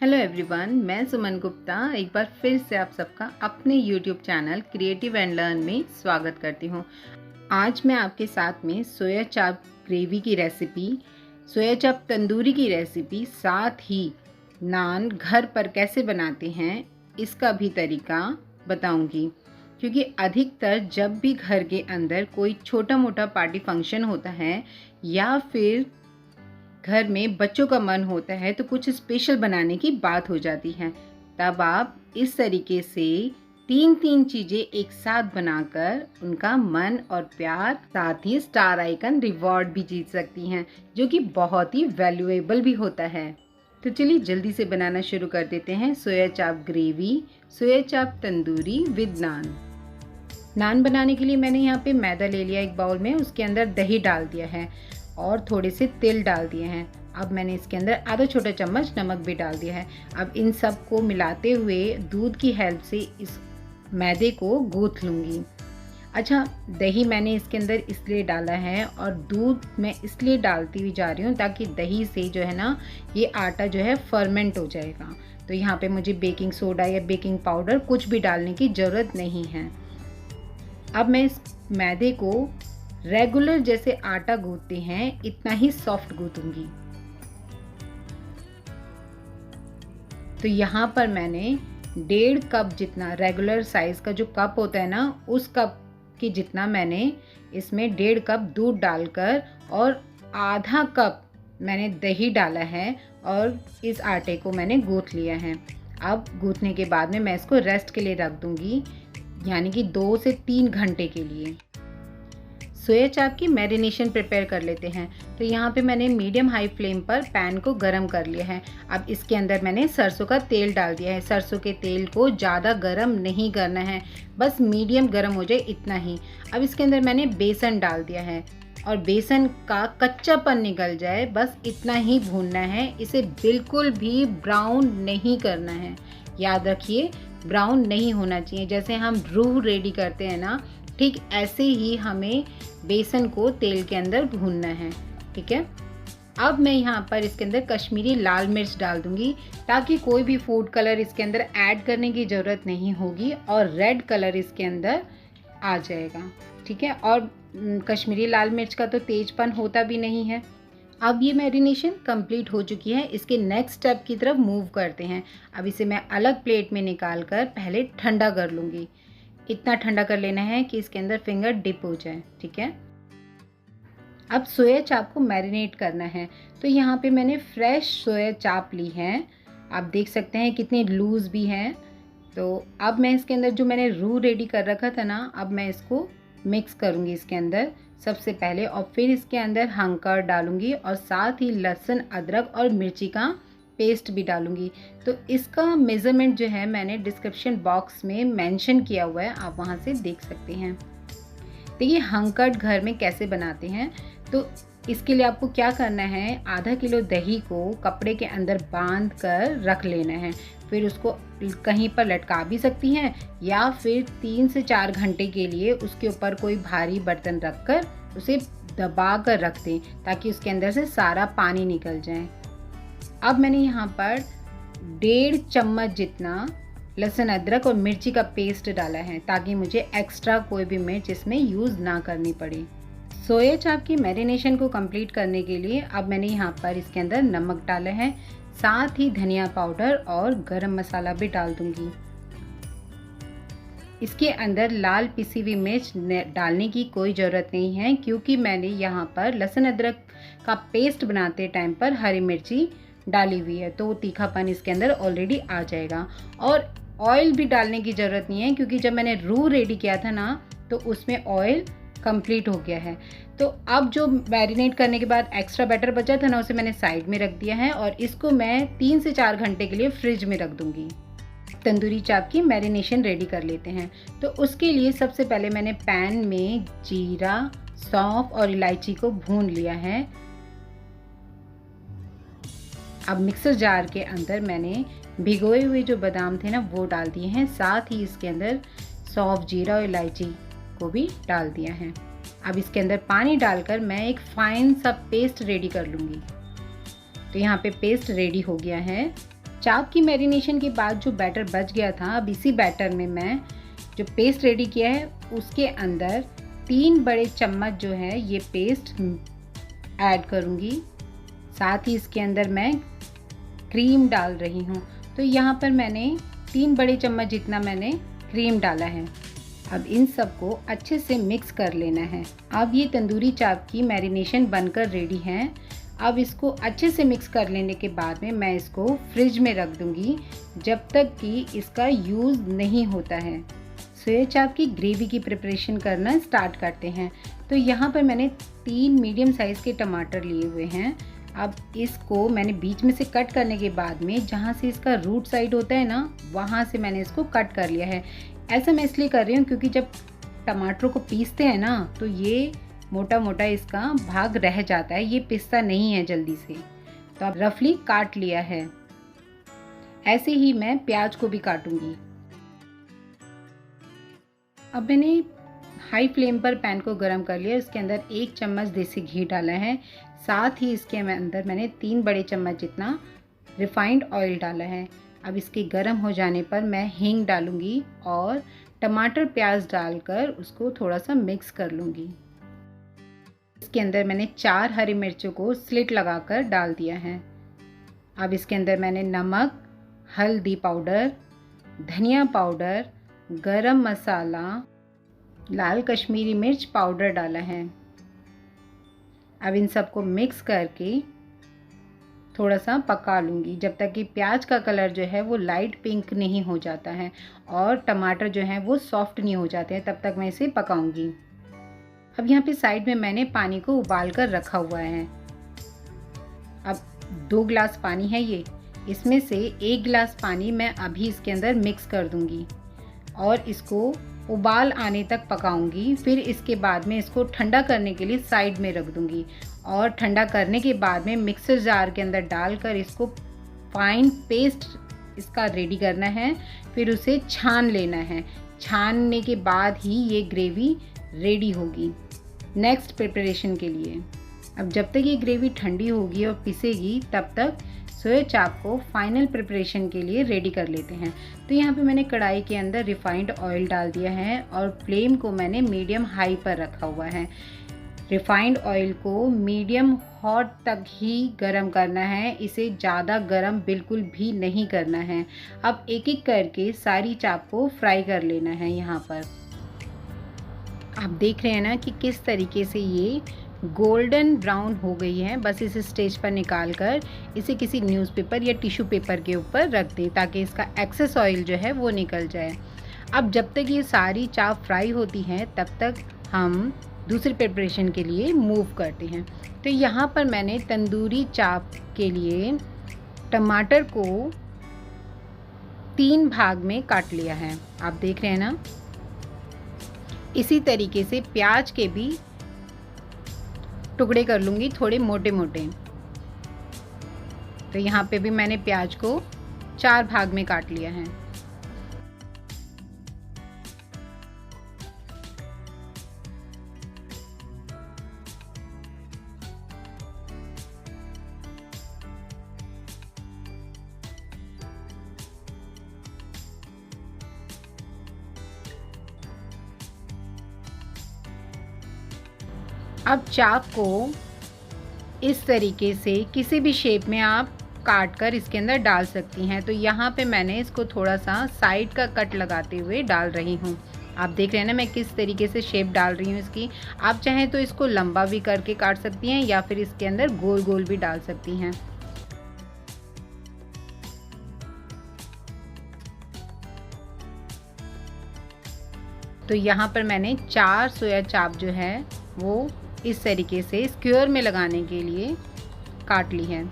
Hello everyone, मैं सुमन गुप्ता एक बार फिर से आप सबका अपने YouTube channel creative and learn में स्वागत करती हूँ। आज मैं आपके साथ में सोया चाप ग्रेवी की रेसिपी, सोया चाप तंदूरी की रेसिपी, साथ ही नान घर पर कैसे बनाते हैं इसका भी तरीका बताऊंगी। क्योंकि अधिकतर जब भी घर के अंदर कोई छोटा मोटा पार्टी फंक्शन होता है या फिर घर में बच्चों का मन होता है तो कुछ स्पेशल बनाने की बात हो जाती है, तब आप इस तरीके से तीन चीज़ें एक साथ बनाकर उनका मन और प्यार, साथ ही स्टार आइकन रिवॉर्ड भी जीत सकती हैं, जो कि बहुत ही वैल्यूएबल भी होता है। तो चलिए जल्दी से बनाना शुरू कर देते हैं सोया चाप ग्रेवी, सोया चाप तंदूरी विद नान। नान बनाने के लिए मैंने यहाँ पे मैदा ले लिया एक बाउल में, उसके अंदर दही डाल दिया है और थोड़े से तिल डाल दिए हैं। अब मैंने इसके अंदर आधा छोटा चम्मच नमक भी डाल दिया है। अब इन सब को मिलाते हुए दूध की हेल्प से इस मैदे को गूँथ लूँगी। अच्छा, दही मैंने इसके अंदर इसलिए डाला है और दूध मैं इसलिए डालती हुई जा रही हूँ ताकि दही से जो है ना ये आटा जो है फर्मेंट हो जाएगा। तो यहाँ पे मुझे बेकिंग सोडा या बेकिंग पाउडर कुछ भी डालने की ज़रूरत नहीं है। अब मैं इस मैदे को रेगुलर जैसे आटा गूंथते हैं इतना ही सॉफ्ट गूंथूंगी। तो यहाँ पर मैंने 1.5 कप जितना, रेगुलर साइज का जो कप होता है ना, उस कप के जितना मैंने इसमें 1.5 कप दूध डालकर और आधा कप मैंने दही डाला है और इस आटे को मैंने गूंथ लिया है। अब गूंथने के बाद में मैं इसको रेस्ट के लिए रख दूंगी, यानी कि 2 से 3 घंटे के लिए। सोया चाप की मैरिनेशन प्रिपेयर कर लेते हैं। तो यहाँ पे मैंने मीडियम हाई फ्लेम पर पैन को गरम कर लिया है। अब इसके अंदर मैंने सरसों का तेल डाल दिया है। सरसों के तेल को ज़्यादा गरम नहीं करना है, बस मीडियम गरम हो जाए इतना ही। अब इसके अंदर मैंने बेसन डाल दिया है और बेसन का कच्चापन निकल जाए बस इतना ही भूनना है। इसे बिल्कुल भी ब्राउन नहीं करना है, याद रखिए ब्राउन नहीं होना चाहिए। जैसे हम रूह रेडी करते हैं ना, ठीक ऐसे ही हमें बेसन को तेल के अंदर भूनना है। ठीक है, अब मैं यहाँ पर इसके अंदर कश्मीरी लाल मिर्च डाल दूंगी ताकि कोई भी फूड कलर इसके अंदर ऐड करने की ज़रूरत नहीं होगी और रेड कलर इसके अंदर आ जाएगा। ठीक है, और कश्मीरी लाल मिर्च का तो तेजपन होता भी नहीं है। अब ये मैरिनेशन कंप्लीट हो चुकी है। इसके नेक्स्ट स्टेप की तरफ मूव करते हैं। अब इसे मैं अलग प्लेट में निकाल कर पहले ठंडा कर लूँगी। इतना ठंडा कर लेना है कि इसके अंदर फिंगर डिप हो जाए। ठीक है, अब सोया चाप को मैरिनेट करना है। तो यहाँ पे मैंने फ्रेश सोया चाप ली है, आप देख सकते हैं कितनी लूज़ भी हैं। तो अब मैं इसके अंदर जो मैंने रू रेडी कर रखा था ना, अब मैं इसको मिक्स करूँगी इसके अंदर सबसे पहले, और फिर इसके अंदर हंकर डालूँगी और साथ ही लहसुन, अदरक और मिर्ची का पेस्ट भी डालूँगी। तो इसका मेज़रमेंट जो है मैंने डिस्क्रिप्शन बॉक्स में मेंशन किया हुआ है, आप वहाँ से देख सकते हैं। देखिए हंकट घर में कैसे बनाते हैं। तो इसके लिए आपको क्या करना है, आधा किलो दही को कपड़े के अंदर बांध कर रख लेना है। फिर उसको कहीं पर लटका भी सकती हैं या फिर 3 से 4 घंटे के लिए उसके ऊपर कोई भारी बर्तन रख कर उसे दबा कर रख दें ताकि उसके अंदर से सारा पानी निकल जाए। अब मैंने यहाँ पर 1.5 चम्मच जितना लहसुन, अदरक और मिर्ची का पेस्ट डाला है ताकि मुझे एक्स्ट्रा कोई भी मिर्च इसमें यूज़ ना करनी पड़े। सोया चाप की मैरिनेशन को कंप्लीट करने के लिए अब मैंने यहाँ पर इसके अंदर नमक डाला है, साथ ही धनिया पाउडर और गरम मसाला भी डाल दूंगी। इसके अंदर लाल पिसी हुई मिर्च डालने की कोई ज़रूरत नहीं है, क्योंकि मैंने यहाँ पर लहसुन अदरक का पेस्ट बनाते टाइम पर हरी मिर्ची डाली हुई है, तो तीखापन इसके अंदर ऑलरेडी आ जाएगा। और ऑयल भी डालने की ज़रूरत नहीं है, क्योंकि जब मैंने रू रेडी किया था ना तो उसमें ऑयल कंप्लीट हो गया है। तो अब जो मैरिनेट करने के बाद एक्स्ट्रा बैटर बचा था ना, उसे मैंने साइड में रख दिया है और इसको मैं 3 से 4 घंटे के लिए फ्रिज में रख दूंगी। तंदूरी चाप की मैरिनेशन रेडी कर लेते हैं। तो उसके लिए सबसे पहले मैंने पैन में जीरा, सौंफ और इलायची को भून लिया है। अब मिक्सर जार के अंदर मैंने भिगोए हुए जो बादाम थे ना वो डाल दिए हैं, साथ ही इसके अंदर सौंफ, जीरा और इलायची को भी डाल दिया है। अब इसके अंदर पानी डालकर मैं एक फाइन सा पेस्ट रेडी कर लूँगी। तो यहाँ पे पेस्ट रेडी हो गया है। चाप की मैरिनेशन के बाद जो बैटर बच गया था, अब इसी बैटर में मैं जो पेस्ट रेडी किया है उसके अंदर 3 बड़े चम्मच जो है ये पेस्ट ऐड करूँगी। साथ ही इसके अंदर मैं क्रीम डाल रही हूँ। तो यहाँ पर मैंने 3 बड़े चम्मच जितना मैंने क्रीम डाला है। अब इन सबको अच्छे से मिक्स कर लेना है। अब ये तंदूरी चाप की मैरिनेशन बनकर रेडी है। अब इसको अच्छे से मिक्स कर लेने के बाद में मैं इसको फ्रिज में रख दूँगी जब तक कि इसका यूज़ नहीं होता है। सोया चाप की ग्रेवी की प्रिपरेशन करना स्टार्ट करते हैं। तो यहाँ पर मैंने 3 मीडियम साइज़ के टमाटर लिए हुए हैं। अब इसको मैंने बीच में से कट करने के बाद में जहाँ से इसका रूट साइड होता है ना, वहाँ से मैंने इसको कट कर लिया है। ऐसा मैं इसलिए कर रही हूँ क्योंकि जब टमाटरों को पीसते हैं ना तो ये मोटा मोटा इसका भाग रह जाता है, ये पिसता नहीं है जल्दी से। तो अब रफली काट लिया है। ऐसे ही मैं प्याज को भी काटूंगी। अब मैंने हाई फ्लेम पर पैन को गरम कर लिया। इसके अंदर 1 चम्मच देसी घी डाला है। साथ ही इसके अंदर मैंने 3 बड़े चम्मच जितना रिफाइंड ऑयल डाला है। अब इसके गर्म हो जाने पर मैं हींग डालूंगी और टमाटर प्याज डालकर उसको थोड़ा सा मिक्स कर लूँगी। इसके अंदर मैंने 4 हरी मिर्चों को स्लिट लगाकर डाल दिया है। अब इसके अंदर मैंने नमक, हल्दी पाउडर, धनिया पाउडर, गरम मसाला, लाल कश्मीरी मिर्च पाउडर डाला है। अब इन सबको मिक्स करके थोड़ा सा पका लूँगी जब तक कि प्याज का कलर जो है वो लाइट पिंक नहीं हो जाता है और टमाटर जो है वो सॉफ्ट नहीं हो जाते हैं, तब तक मैं इसे पकाऊंगी। अब यहाँ पे साइड में मैंने पानी को उबाल कर रखा हुआ है। अब 2 गिलास पानी है ये, इसमें से 1 गिलास पानी मैं अभी इसके अंदर मिक्स कर दूँगी और इसको उबाल आने तक पकाऊंगी। फिर इसके बाद में इसको ठंडा करने के लिए साइड में रख दूंगी और ठंडा करने के बाद में मिक्सर जार के अंदर डालकर इसको फाइन पेस्ट इसका रेडी करना है। फिर उसे छान लेना है। छानने के बाद ही ये ग्रेवी रेडी होगी नेक्स्ट प्रिपरेशन के लिए। अब जब तक ये ग्रेवी ठंडी होगी और पिसेगी तब तक सोया चाप को फाइनल प्रिपरेशन के लिए रेडी कर लेते हैं। तो यहाँ पे मैंने कढ़ाई के अंदर रिफाइंड ऑयल डाल दिया है और फ्लेम को मैंने मीडियम हाई पर रखा हुआ है। रिफाइंड ऑयल को मीडियम हॉट तक ही गरम करना है, इसे ज़्यादा गरम बिल्कुल भी नहीं करना है। अब एक एक करके सारी चाप को फ्राई कर लेना है। यहाँ पर आप देख रहे हैं ना कि किस तरीके से ये गोल्डन ब्राउन हो गई है। बस इस स्टेज पर निकाल कर इसे किसी न्यूज़पेपर या टिश्यू पेपर के ऊपर रख दें ताकि इसका एक्सेस ऑयल जो है वो निकल जाए। अब जब तक ये सारी चाप फ्राई होती हैं तब तक हम दूसरी प्रिपरेशन के लिए मूव करते हैं। तो यहाँ पर मैंने तंदूरी चाप के लिए टमाटर को 3 भाग में काट लिया है। आप देख रहे हैं ना, इसी तरीके से प्याज के भी टुकड़े कर लूँगी थोड़े मोटे मोटे। तो यहाँ पे भी मैंने प्याज को 4 भाग में काट लिया है। अब चाप को इस तरीके से किसी भी शेप में आप काट कर इसके अंदर डाल सकती हैं। तो यहाँ पे मैंने इसको थोड़ा सा साइड का कट लगाते हुए डाल रही हूँ। आप देख रहे हैं ना मैं किस तरीके से शेप डाल रही हूँ इसकी। आप चाहें तो इसको लंबा भी करके काट सकती हैं या फिर इसके अंदर गोल गोल भी डाल सकती हैं। तो यहाँ पर मैंने 4 सोया चाप जो है वो इस तरीके से स्क्वायर में लगाने के लिए काट ली है।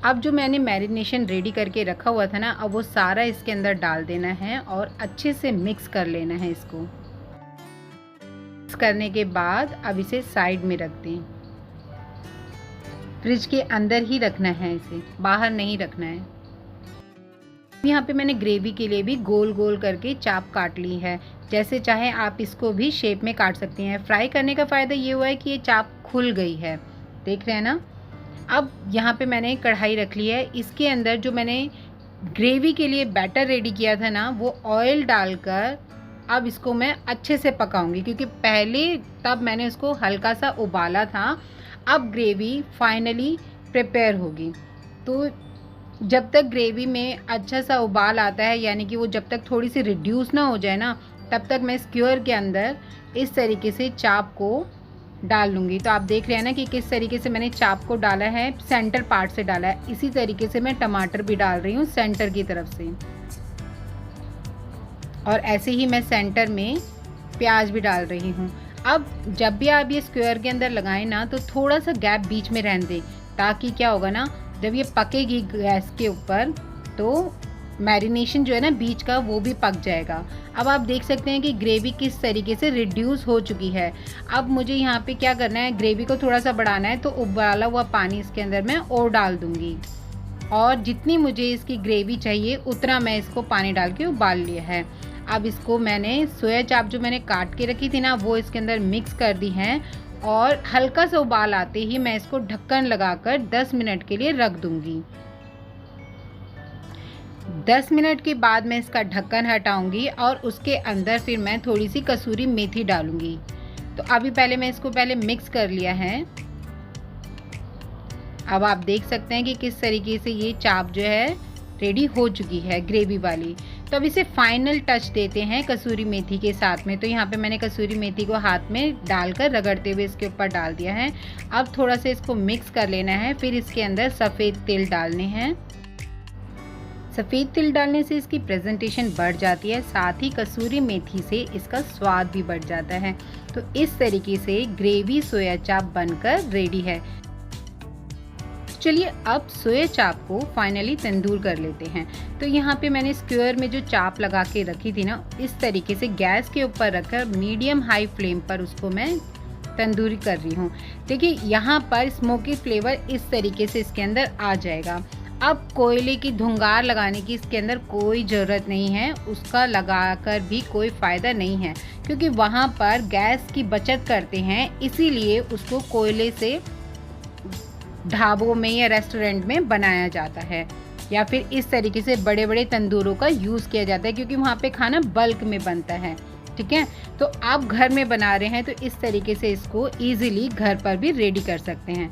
अब जो मैंने मैरिनेशन रेडी करके रखा हुआ था ना, अब वो सारा इसके अंदर डाल देना है और अच्छे से मिक्स कर लेना है। इसको मिक्स करने के बाद अब इसे साइड में रख दें। फ्रिज के अंदर ही रखना है, इसे बाहर नहीं रखना है। यहाँ पे मैंने ग्रेवी के लिए भी गोल गोल करके चाप काट ली है। जैसे चाहे आप इसको भी शेप में काट सकती हैं। फ्राई करने का फ़ायदा ये हुआ है कि ये चाप खुल गई है, देख रहे हैं ना। अब यहाँ पे मैंने कढ़ाई रख ली है, इसके अंदर जो मैंने ग्रेवी के लिए बैटर रेडी किया था ना, वो ऑयल डालकर अब इसको मैं अच्छे से पकाऊंगी, क्योंकि पहले तब मैंने उसको हल्का सा उबाला था। अब ग्रेवी फाइनली प्रिपेयर होगी। तो जब तक ग्रेवी में अच्छा सा उबाल आता है, यानी कि वो जब तक थोड़ी सी रिड्यूस ना हो जाए ना, तब तक मैं स्क्यूअर के अंदर इस तरीके से चाप को डाल लूँगी। तो आप देख रहे हैं ना कि किस तरीके से मैंने चाप को डाला है, सेंटर पार्ट से डाला है। इसी तरीके से मैं टमाटर भी डाल रही हूँ सेंटर की तरफ से, और ऐसे ही मैं सेंटर में प्याज भी डाल रही हूँ। अब जब भी आप ये स्क्वायर के अंदर लगाएं ना, तो थोड़ा सा गैप बीच में रहने दें, ताकि क्या होगा ना, जब ये पकेगी गैस के ऊपर तो मैरिनेशन जो है ना बीच का, वो भी पक जाएगा। अब आप देख सकते हैं कि ग्रेवी किस तरीके से रिड्यूस हो चुकी है। अब मुझे यहाँ पे क्या करना है, ग्रेवी को थोड़ा सा बढ़ाना है, तो उबाला हुआ पानी इसके अंदर मैं और डाल दूँगी, और जितनी मुझे इसकी ग्रेवी चाहिए उतना मैं इसको पानी डाल के उबाल लिया है। अब इसको मैंने सोया चाप जो मैंने काट के रखी थी ना, वो इसके अंदर मिक्स कर दी है, और हल्का सा उबाल आते ही मैं इसको ढक्कन लगाकर 10 मिनट के लिए रख दूंगी। 10 मिनट के बाद मैं इसका ढक्कन हटाऊंगी, और उसके अंदर फिर मैं थोड़ी सी कसूरी मेथी डालूंगी। तो अभी पहले मैं इसको मिक्स कर लिया है। अब आप देख सकते हैं कि किस तरीके से ये चाप जो है रेडी हो चुकी है ग्रेवी वाली। तो अब इसे फाइनल टच देते हैं कसूरी मेथी के साथ में। तो यहाँ पे मैंने कसूरी मेथी को हाथ में डालकर रगड़ते हुए इसके ऊपर डाल दिया है। अब थोड़ा सा इसको मिक्स कर लेना है, फिर इसके अंदर सफ़ेद तिल डालने हैं। सफ़ेद तिल डालने से इसकी प्रेजेंटेशन बढ़ जाती है, साथ ही कसूरी मेथी से इसका स्वाद भी बढ़ जाता है। तो इस तरीके से ग्रेवी सोया चाप बनकर रेडी है। चलिए अब सोया चाप को फाइनली तंदूर कर लेते हैं। तो यहाँ पे मैंने स्क्वायर में जो चाप लगा के रखी थी ना, इस तरीके से गैस के ऊपर रखकर मीडियम हाई फ्लेम पर उसको मैं तंदूरी कर रही हूँ। देखिए यहाँ पर स्मोकी फ्लेवर इस तरीके से इसके अंदर आ जाएगा। अब कोयले की धुंगार लगाने की इसके अंदर कोई ज़रूरत नहीं है, उसका लगाकर भी कोई फ़ायदा नहीं है, क्योंकि वहाँ पर गैस की बचत करते हैं, इसीलिए उसको कोयले से ढाबों में या रेस्टोरेंट में बनाया जाता है, या फिर इस तरीके से बड़े बड़े तंदूरों का यूज़ किया जाता है, क्योंकि वहाँ पे खाना बल्क में बनता है। ठीक है, तो आप घर में बना रहे हैं तो इस तरीके से इसको ईजिली घर पर भी रेडी कर सकते हैं।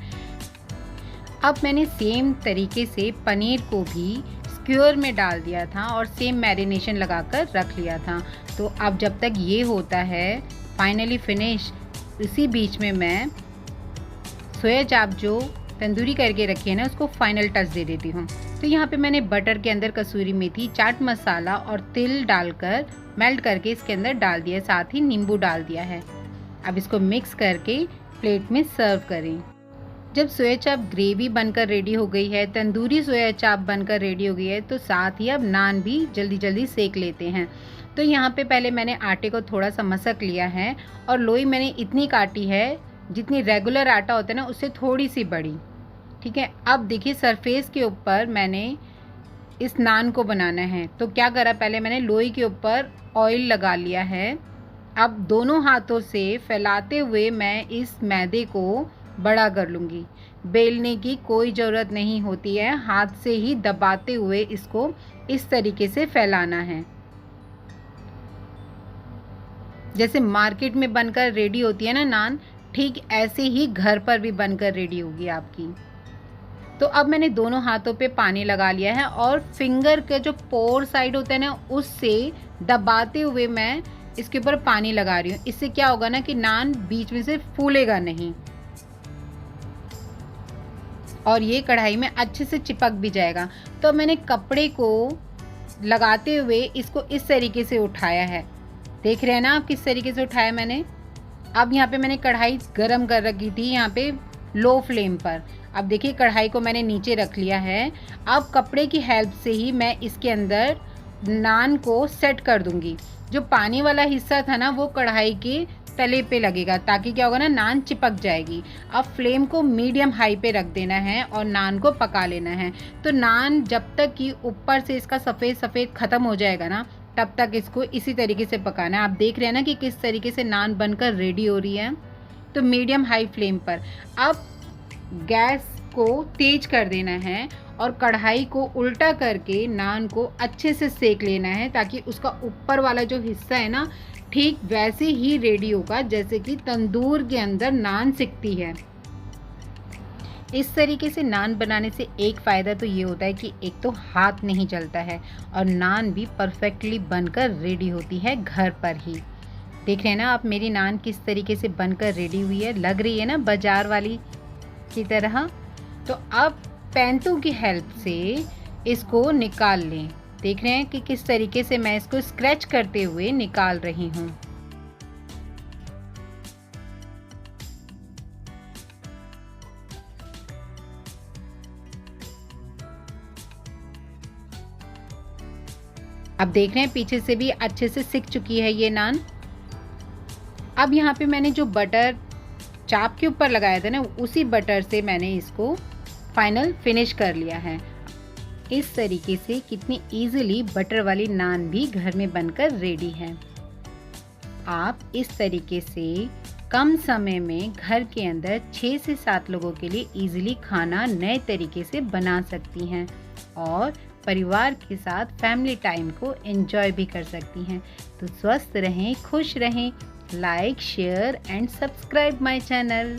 अब मैंने सेम तरीके से पनीर को भी स्क्यूअर में डाल दिया था और सेम मैरिनेशन लगाकर रख लिया था। तो अब जब तक ये होता है फाइनली फिनिश, इसी बीच में मैं सोया चाप जो तंदूरी करके रखी है ना, उसको फाइनल टच दे देती हूँ। तो यहाँ पे मैंने बटर के अंदर कसूरी मेथी, चाट मसाला और तिल डालकर मेल्ट करके इसके अंदर डाल दिया, साथ ही नींबू डाल दिया है। अब इसको मिक्स करके प्लेट में सर्व करें। जब सोया चाप ग्रेवी बनकर रेडी हो गई है, तंदूरी सोया चाप बनकर रेडी हो गई है, तो साथ ही अब नान भी जल्दी जल्दी सेक लेते हैं। तो यहाँ पे पहले मैंने आटे को थोड़ा सा मसक लिया है, और लोई मैंने इतनी काटी है जितनी रेगुलर आटा होता है ना, उससे थोड़ी सी बड़ी। ठीक है, अब देखिए सरफेस के ऊपर मैंने इस नान को बनाना है, तो क्या करा, पहले मैंने लोई के ऊपर ऑयल लगा लिया है। अब दोनों हाथों से फैलाते हुए मैं इस मैदे को बड़ा कर लूँगी। बेलने की कोई ज़रूरत नहीं होती है, हाथ से ही दबाते हुए इसको इस तरीके से फैलाना है। जैसे मार्केट में बनकर रेडी होती है ना नान, ठीक ऐसे ही घर पर भी बनकर रेडी होगी आपकी। तो अब मैंने दोनों हाथों पे पानी लगा लिया है, और फिंगर के जो पोर साइड होता है ना, उससे दबाते हुए मैं इसके ऊपर पानी लगा रही हूँ। इससे क्या होगा ना कि नान बीच में से फूलेगा नहीं, और ये कढ़ाई में अच्छे से चिपक भी जाएगा। तो मैंने कपड़े को लगाते हुए इसको इस तरीके से उठाया है। देख रहे हैं ना आप किस तरीके से उठाया मैंने। अब यहाँ पे मैंने कढ़ाई गरम कर रखी थी यहाँ पे लो फ्लेम पर। अब देखिए कढ़ाई को मैंने नीचे रख लिया है। अब कपड़े की हेल्प से ही मैं इसके अंदर नान को सेट कर दूंगी। जो पानी वाला हिस्सा था ना, वो कढ़ाई के तले पे लगेगा, ताकि क्या होगा ना, नान चिपक जाएगी। अब फ्लेम को मीडियम हाई पे रख देना है और नान को पका लेना है। तो नान जब तक कि ऊपर से इसका सफ़ेद सफ़ेद ख़त्म हो जाएगा ना, तब तक इसको इसी तरीके से पकाना है। आप देख रहे हैं ना कि किस तरीके से नान बनकर रेडी हो रही है। तो मीडियम हाई फ्लेम पर। अब गैस को तेज कर देना है और कढ़ाई को उल्टा करके नान को अच्छे से सेक लेना है, ताकि उसका ऊपर वाला जो हिस्सा है ना ठीक वैसे ही रेडी होगा जैसे कि तंदूर के अंदर नान सिकती है। इस तरीके से नान बनाने से एक फ़ायदा तो ये होता है कि एक तो हाथ नहीं जलता है और नान भी परफेक्टली बनकर रेडी होती है घर पर ही। देख रहे हैं ना आप मेरी नान किस तरीके से बनकर रेडी हुई है, लग रही है ना बाज़ार वाली की तरह। तो अब पैंतों की हेल्प से इसको निकाल लें। देख रहे हैं कि किस तरीके से मैं इसको स्क्रैच करते हुए निकाल रही हूँ। अब देख रहे हैं पीछे से भी अच्छे से सिक चुकी है ये नान। अब यहाँ पे मैंने जो बटर चाप के ऊपर लगाया था ना, उसी बटर से मैंने इसको फाइनल फिनिश कर लिया है। इस तरीके से कितनी इजीली बटर वाली नान भी घर में बनकर रेडी है। आप इस तरीके से कम समय में घर के अंदर 6 से 7 लोगों के लिए इजीली खाना नए तरीके से बना सकती हैं और परिवार के साथ फैमिली टाइम को एंजॉय भी कर सकती हैं। तो स्वस्थ रहें, खुश रहें, like, share and subscribe my channel.